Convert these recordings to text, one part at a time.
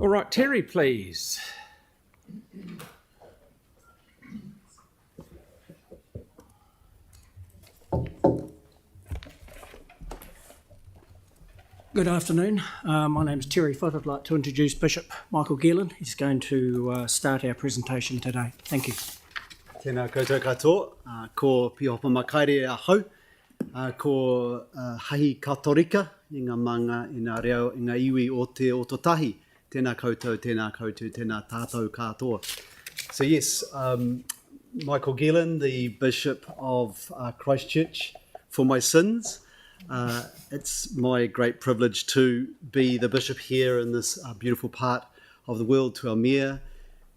All right, Terry, please. Good afternoon. My name is Terry Foot. I'd like to introduce Bishop Michael Geelan. He's going to start our presentation today. Thank you. Tēnā koutou katoa, ko Piopa Makaere a hau, ko Hahi Katorika, i ngā manga, i ngā reo, i ngā iwi o te ototahi. Tēnā koutou, tēnā tātou katoa. So yes, Michael Geelan, the Bishop of Christchurch, for my sins. It's my great privilege to be the bishop here in this beautiful part of the world. To our mayor,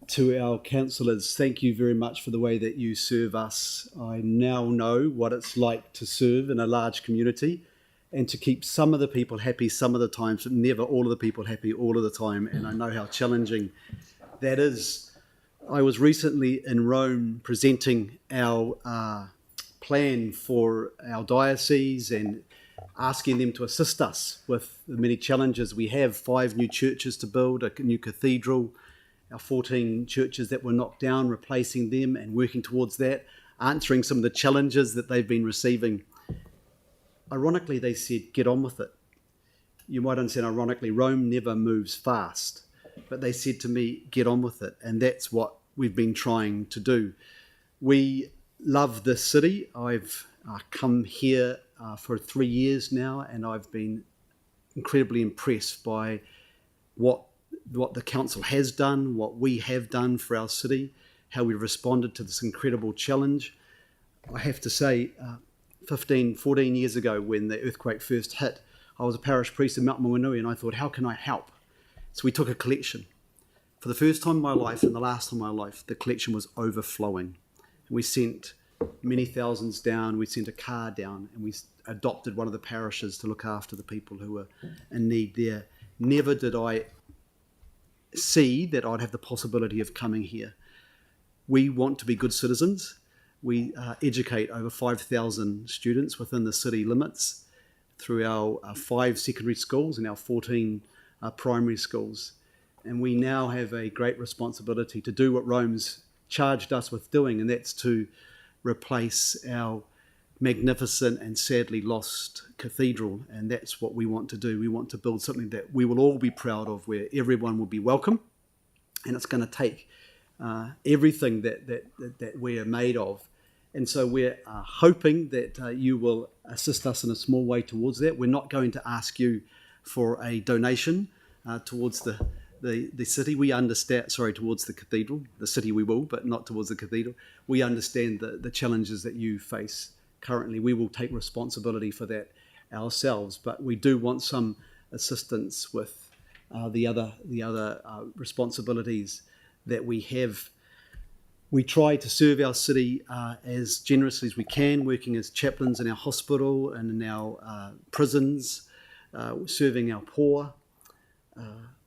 to our councillors, thank you very much for the way that you serve us. I now know what it's like to serve in a large community and to keep some of the people happy some of the times, but never all of the people happy all of the time. And I know how challenging that is. I was recently in Rome presenting our plan for our diocese and asking them to assist us with the many challenges. We have 5 new churches to build, a new cathedral, our 14 churches that were knocked down, replacing them and working towards that, answering some of the challenges that they've been receiving. Ironically, they said, get on with it. You might understand, ironically, Rome never moves fast, but they said to me, get on with it. And that's what we've been trying to do. We love this city. I've come here for 3 years now, and I've been incredibly impressed by what the council has done, what we have done for our city, how we responded to this incredible challenge. I have to say, 14 years ago when the earthquake first hit, I was a parish priest in Mount Maunganui, and I thought, how can I help? So we took a collection. For the first time in my life and the last time in my life, the collection was overflowing. And we sent many thousands down, we sent a car down, and we adopted one of the parishes to look after the people who were in need there. Never did I see that I'd have the possibility of coming here. We want to be good citizens. We educate over 5,000 students within the city limits through our 5 secondary schools and our 14 primary schools. And we now have a great responsibility to do what Rome's charged us with doing, and that's to replace our magnificent and sadly lost cathedral. And that's what we want to do. We want to build something that we will all be proud of, where everyone will be welcome, and it's going to take everything that we are made of. And so we're hoping that you will assist us in a small way towards that. We're not going to ask you for a donation towards the city. We understand, towards the cathedral. The city we will, but not towards the cathedral. We understand the challenges that you face currently. We will take responsibility for that ourselves, but we do want some assistance with the other responsibilities that we have. We try to serve our city as generously as we can, working as chaplains in our hospital and in our prisons, serving our poor,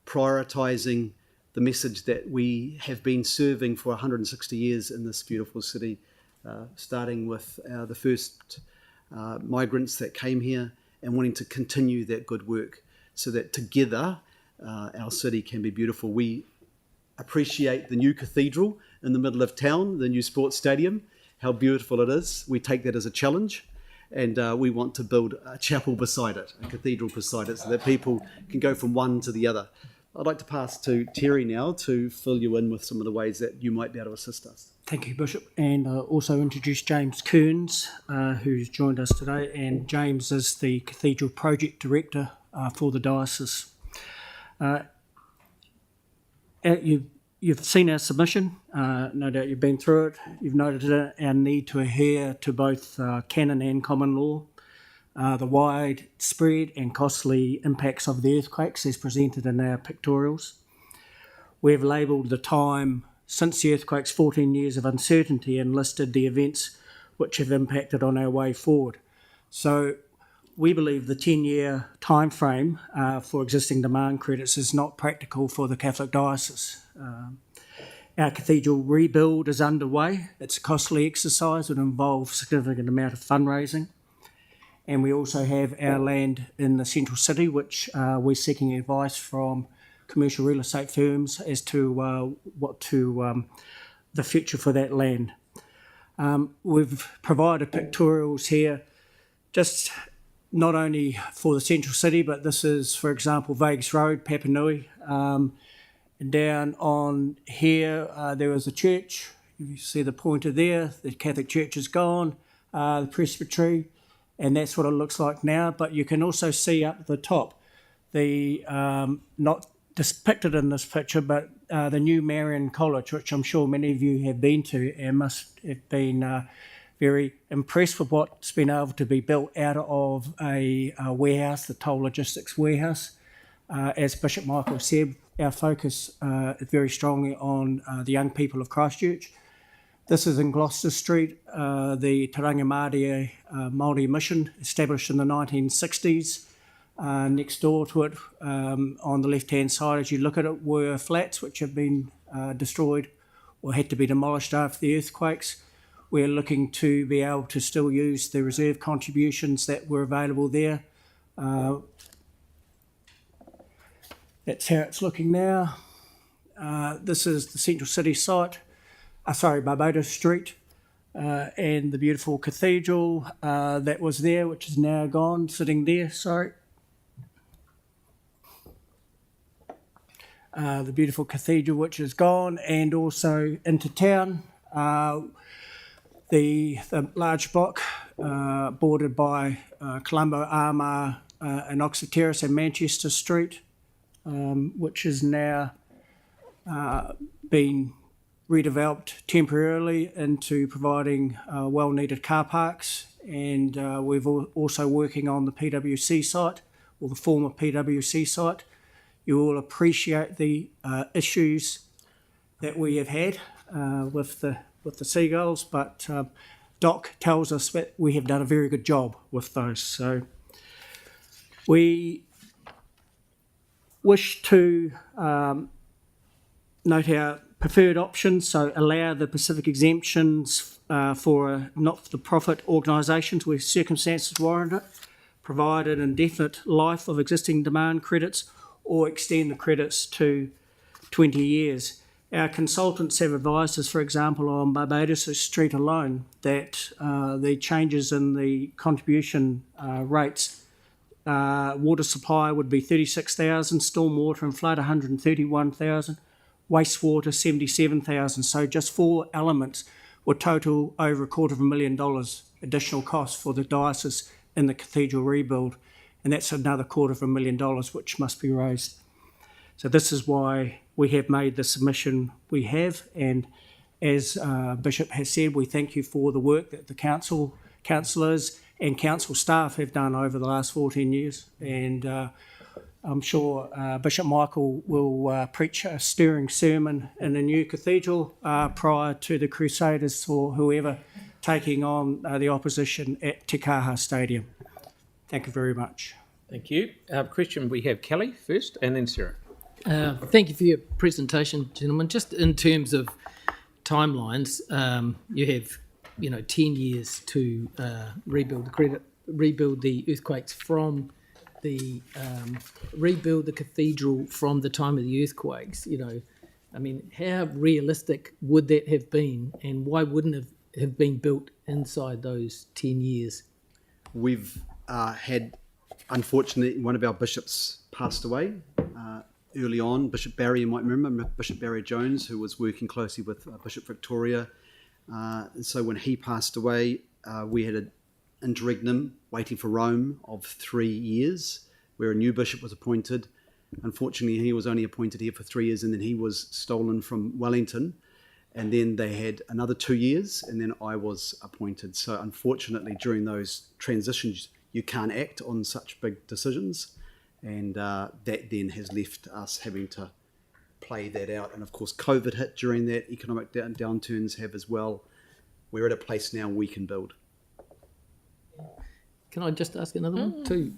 prioritising the message that we have been serving for 160 years in this beautiful city, starting with the first migrants that came here and wanting to continue that good work so that together our city can be beautiful. We appreciate the new cathedral in the middle of town, the new sports stadium, how beautiful it is. We take that as a challenge, and we want to build a chapel beside it, a cathedral beside it, so that people can go from one to the other. I'd like to pass to Terry now to fill you in with some of the ways that you might be able to assist us. Thank you, Bishop. And also introduce James Kearns, who's joined us today. And James is the Cathedral Project Director for the Diocese. You've seen our submission. No doubt you've been through it. You've noted our need to adhere to both canon and common law, the widespread and costly impacts of the earthquakes as presented in our pictorials. We've labelled the time since the earthquakes 14 years of uncertainty and listed the events which have impacted on our way forward. So we believe the 10-year time frame for existing demand credits is not practical for the Catholic Diocese. Our cathedral rebuild is underway. It's a costly exercise. It involves a significant amount of fundraising. And we also have our land in the central city, which we're seeking advice from commercial real estate firms as to the future for that land. We've provided pictorials here, just not only for the central city, but this is, for example, Vegas Road, Papanui. And down on here, there was a church. You see the pointer there. The Catholic Church is gone, the presbytery, and that's what it looks like now. But you can also see up at the top, the not depicted in this picture, but the new Marian College, which I'm sure many of you have been to and must have been very impressed with what's been able to be built out of a warehouse, the toll logistics warehouse. As Bishop Michael said, our focus is very strongly on the young people of Christchurch. This is in Gloucester Street, the Te Rangimaria Māori mission, established in the 1960s. Next door to it, on the left-hand side, as you look at it, were flats which have been destroyed or had to be demolished after the earthquakes. We're looking to be able to still use the reserve contributions that were available there. That's how it's looking now. This is the Central City site, Barbados Street, and the beautiful cathedral that was there, which is now gone, sitting there, the beautiful cathedral which is gone, and also into town, the large block bordered by Colombo, Armour and Oxford Terrace and Manchester Street, which is now been redeveloped temporarily into providing well-needed car parks. And we've also working on the PwC site, or the former PwC site. You will appreciate the issues that we have had with the seagulls, but Doc tells us that we have done a very good job with those. So we wish to note our preferred options, so allow the Pacific exemptions for not-for-profit organisations where circumstances warrant it, provide an indefinite life of existing demand credits, or extend the credits to 20 years. Our consultants have advised us, for example, on Barbados Street alone, that the changes in the contribution rates, water supply would be 36,000, stormwater and flood 131,000, wastewater 77,000. So just 4 elements would total over $250,000 additional costs for the diocese in the cathedral rebuild. And that's another $250,000 which must be raised. So this is why we have made the submission we have. And as Bishop has said, we thank you for the work that the councillors and council staff have done over the last 14 years. And I'm sure Bishop Michael will preach a stirring sermon in the new cathedral prior to the Crusaders or whoever taking on the opposition at Te Kaha Stadium. Thank you very much. Thank you. Christian, we have Kelly first and then Sarah. Thank you for your presentation, gentlemen. Just in terms of timelines, you have 10 years to rebuild the earthquakes from the rebuild the cathedral from the time of the earthquakes. How realistic would that have been, and why wouldn't it have been built inside those 10 years? We've had, unfortunately, one of our bishops passed away early on. Bishop Barry, you might remember, Bishop Barry Jones, who was working closely with Bishop Victoria. And so when he passed away, we had an interregnum waiting for Rome of 3 years, where a new bishop was appointed. Unfortunately, he was only appointed here for 3 years, and then he was stolen from Wellington. And then they had another 2 years, and then I was appointed. So unfortunately, during those transitions, you can't act on such big decisions. And that then has left us having to play that out. And of course, COVID hit during that, economic downturns have as well. We're at a place now we can build. Can I just ask another one too?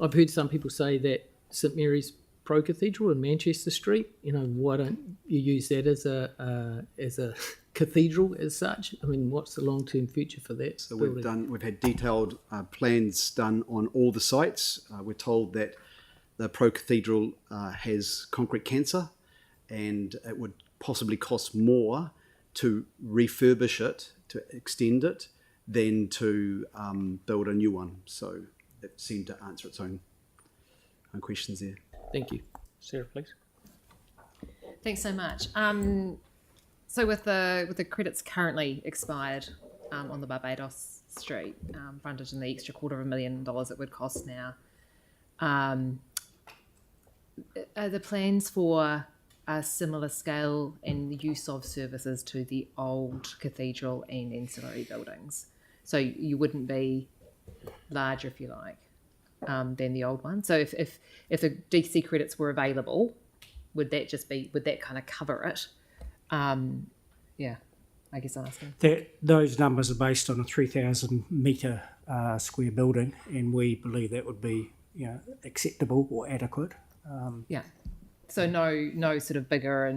I've heard some people say that St Mary's Pro-Cathedral in Manchester Street, why don't you use that as a cathedral as such? What's the long-term future for that? So we've had detailed plans done on all the sites. We're told that the pro-cathedral has concrete cancer, and it would possibly cost more to refurbish it, to extend it, than to build a new one. So it seemed to answer its own questions there. Thank you. Sarah, please. Thanks so much. So with the credits currently expired on the Barbados Street frontage and the extra $250,000 it would cost now, are the plans for a similar scale and the use of services to the old cathedral and ancillary buildings? So you wouldn't be larger, if you like, than the old one. So if the DC credits were available, would that kind of cover it? Yeah, I guess I'm asking. Those numbers are based on a 3,000 metre square building, and we believe that would be acceptable or adequate. Yeah. So no sort of bigger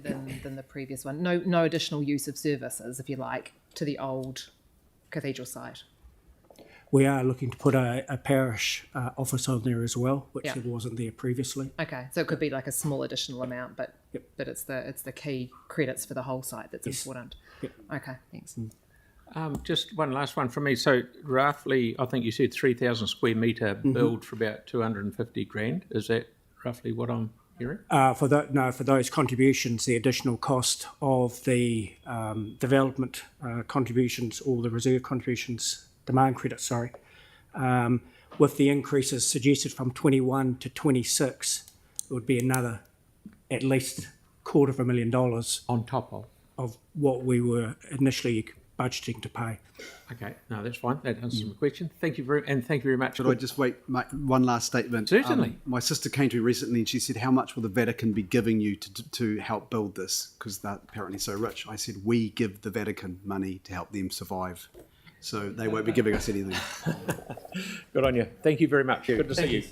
than the previous one. No additional use of services, if you like, to the old cathedral site. We are looking to put a parish office on there as well, which Yeah. wasn't there previously. Okay, so it could be like a small additional amount, but Yep. but it's the key credits for the whole site that's Yes. important. Yep. Okay, thanks. Just one last one from me. So roughly, I think you said 3,000 square metre build for about 250 grand. Is that roughly what I'm hearing? For those contributions, the additional cost of the development contributions or the reserve contributions, demand credits, with the increases suggested from 21 to 26, it would be another at least $250,000 On top of what we were initially budgeting to pay. Okay, no, that's fine. That answers my question. Thank you very much. Should I just make one last statement? Certainly. My sister came to me recently and she said, how much will the Vatican be giving you to help build this? Because they're apparently so rich. I said, we give the Vatican money to help them survive. So they won't be giving us anything. Good on you. Thank you very much. Good to see you.